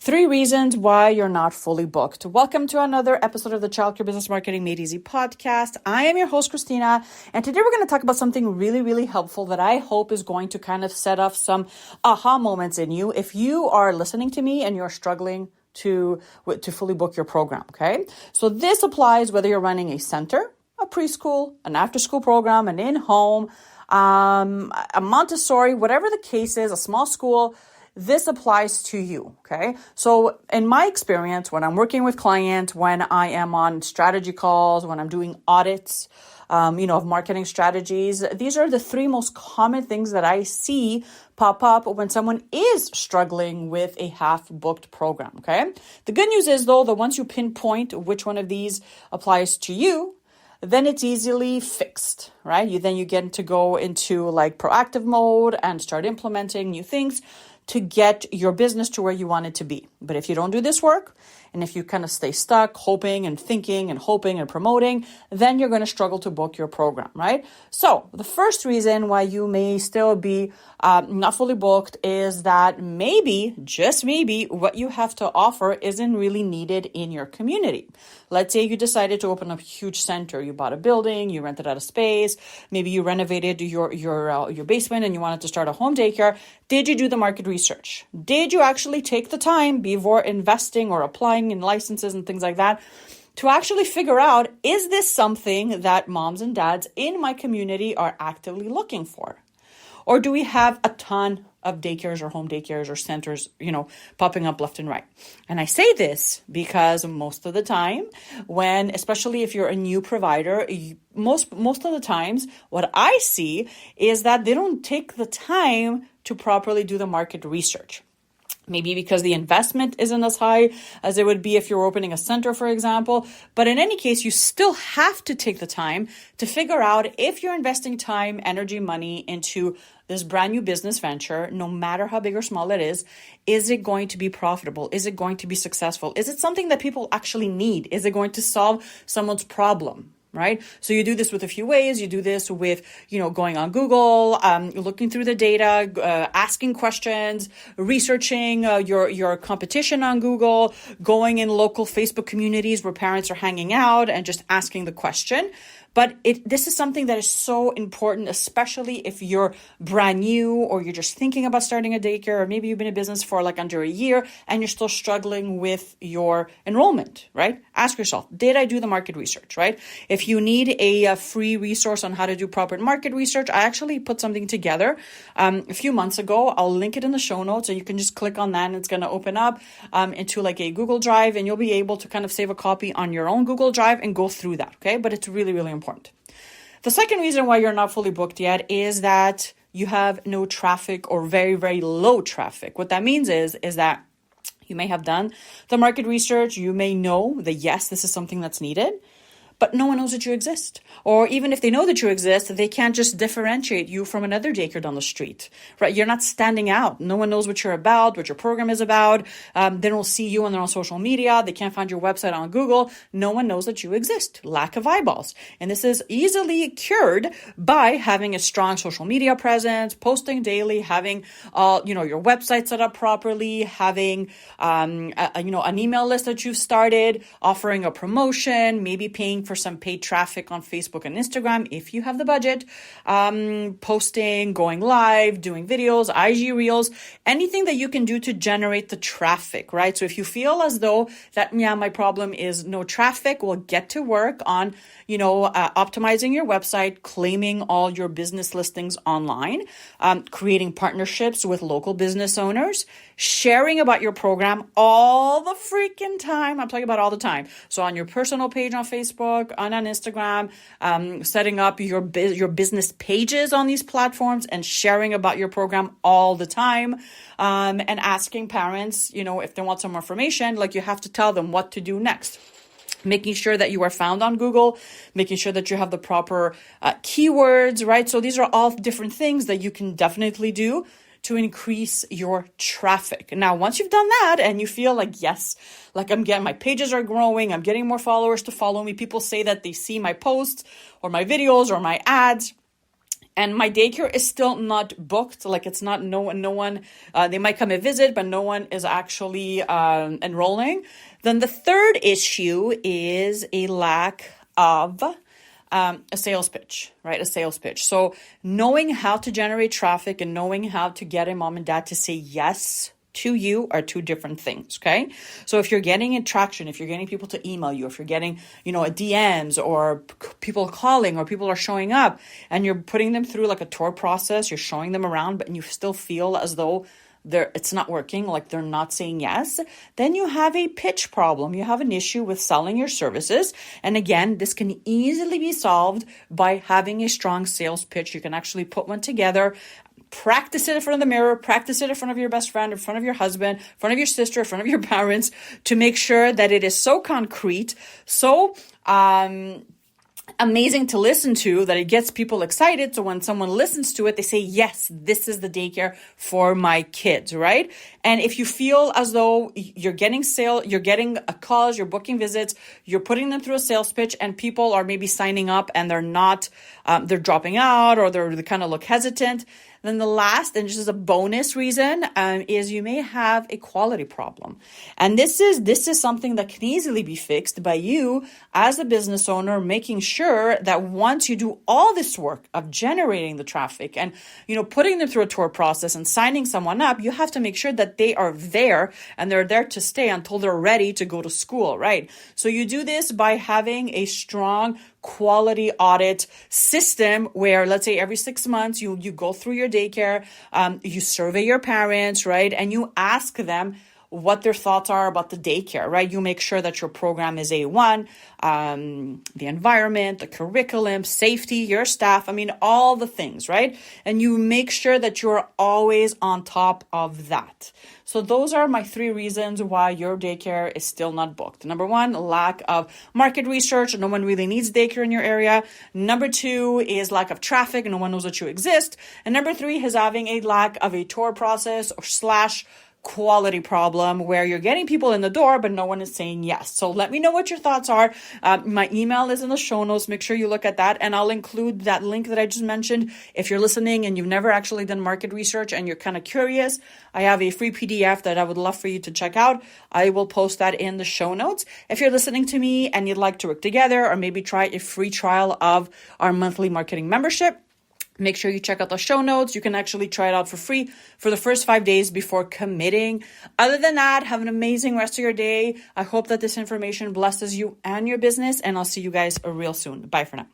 3 reasons why you're not fully booked. Welcome to another episode of the Childcare Business Marketing Made Easy podcast. I am your host, Christina, and today we're going to talk about something really, really helpful that I hope is going to kind of set off some aha moments in you if you are listening to me and you're struggling to fully book your program, okay? So this applies whether you're running a center, a preschool, an after-school program, an in-home, a Montessori, whatever the case is, a small school. This applies to you, okay? So in my experience, when I'm working with clients, when I am on strategy calls, when I'm doing audits, of marketing strategies, these are the 3 most common things that I see pop up when someone is struggling with a half-booked program, okay? The good news is, though, that once you pinpoint which one of these applies to you, then it's easily fixed, right? You get to go into like proactive mode and start implementing new things to get your business to where you want it to be. But if you don't do this work, and if you kind of stay stuck hoping and thinking and hoping and promoting, then you're going to struggle to book your program, right? So the first reason why you may still be not fully booked is that maybe, just maybe, what you have to offer isn't really needed in your community. Let's say you decided to open a huge center. You bought a building, you rented out a space, maybe you renovated your basement and you wanted to start a home daycare. Did you do the market research? Did you actually take the time before investing or applying in licenses and things like that to actually figure out, is this something that moms and dads in my community are actively looking for? Or do we have a ton of daycares or home daycares or centers, popping up left and right? And I say this because most of the time especially if you're a new provider, most of the times what I see is that they don't take the time to properly do the market research. Maybe because the investment isn't as high as it would be if you're opening a center, for example. But in any case, you still have to take the time to figure out if you're investing time, energy, money into this brand new business venture, no matter how big or small it is it going to be profitable? Is it going to be successful? Is it something that people actually need? Is it going to solve someone's problem? Right? So you do this with a few ways. You do this with, going on Google, looking through the data, asking questions, researching your competition on Google, going in local Facebook communities where parents are hanging out and just asking the question. But this is something that is so important, especially if you're brand new or you're just thinking about starting a daycare, or maybe you've been in business for like under a year and you're still struggling with your enrollment, right? Ask yourself, did I do the market research, right? If you need a free resource on how to do proper market research, I actually put something together a few months ago. I'll link it in the show notes, and you can just click on that and it's going to open up into like a Google Drive, and you'll be able to kind of save a copy on your own Google Drive and go through that, okay? But it's really, really important. The second reason why you're not fully booked yet is that you have no traffic or very, very low traffic. What that means is that you may have done the market research. You may know that, yes, this is something that's needed, but no one knows that you exist. Or even if they know that you exist, they can't just differentiate you from another daycare down the street, right? You're not standing out. No one knows what you're about, what your program is about. They don't see you when they're on social media. They can't find your website on Google. No one knows that you exist. Lack of eyeballs. And this is easily cured by having a strong social media presence, posting daily, having your website set up properly, having an email list that you've started, offering a promotion, maybe paying for some paid traffic on Facebook and Instagram if you have the budget, posting, going live, doing videos, IG reels, anything that you can do to generate the traffic, right? So if you feel as though that, my problem is no traffic, well, get to work on, optimizing your website, claiming all your business listings online, creating partnerships with local business owners, sharing about your program all the freaking time. I'm talking about all the time. So on your personal page on Facebook, on Instagram, setting up your business pages on these platforms and sharing about your program all the time, and asking parents, if they want some more information, like you have to tell them what to do next. Making sure that you are found on Google, making sure that you have the proper keywords, right? So these are all different things that you can definitely do to increase your traffic. Now, once you've done that and you feel like, yes, like my pages are growing, I'm getting more followers to follow me, people say that they see my posts or my videos or my ads, and my daycare is still not booked. Like it's not, no one, they might come and visit, but no one is actually enrolling. Then the third issue is a lack of a sales pitch, right? A sales pitch. So knowing how to generate traffic and knowing how to get a mom and dad to say yes to you are two different things, okay? So if you're getting traction, if you're getting people to email you, if you're getting, a DMs or people calling or people are showing up and you're putting them through like a tour process, you're showing them around, but you still feel as though it's not working, like they're not saying yes, then you have a pitch problem. You have an issue with selling your services. And again, this can easily be solved by having a strong sales pitch. You can actually put one together. Practice it in front of the mirror, practice it in front of your best friend, in front of your husband, in front of your sister, in front of your parents, to make sure that it is so concrete, so amazing to listen to, that it gets people excited. So when someone listens to it, they say, yes, this is the daycare for my kids, right? And if you feel as though you're getting calls, you're booking visits, you're putting them through a sales pitch, and people are maybe signing up and they're not, they're dropping out, or they kind of look hesitant, then the last, and just as a bonus reason, is you may have a quality problem. And this is something that can easily be fixed by you as a business owner, making sure that once you do all this work of generating the traffic and, putting them through a tour process and signing someone up, you have to make sure that they are there and they're there to stay until they're ready to go to school, right? So you do this by having a strong quality audit system where, let's say, every 6 months you go through your daycare, you survey your parents, right? And you ask them what their thoughts are about the daycare, right? You make sure that your program is A1, the environment, the curriculum, safety, your staff, all the things, right? And you make sure that you're always on top of that. So those are my 3 reasons why your daycare is still not booked. Number 1, lack of market research. No one really needs daycare in your area. Number 2 is lack of traffic. No one knows that you exist. And number 3 is having a lack of a tour process or / quality problem where you're getting people in the door, but no one is saying yes. So let me know what your thoughts are. My email is in the show notes. Make sure you look at that. And I'll include that link that I just mentioned. If you're listening and you've never actually done market research and you're kind of curious, I have a free PDF that I would love for you to check out. I will post that in the show notes. If you're listening to me and you'd like to work together or maybe try a free trial of our monthly marketing membership, make sure you check out the show notes. You can actually try it out for free for the first 5 days before committing. Other than that, have an amazing rest of your day. I hope that this information blesses you and your business, and I'll see you guys real soon. Bye for now.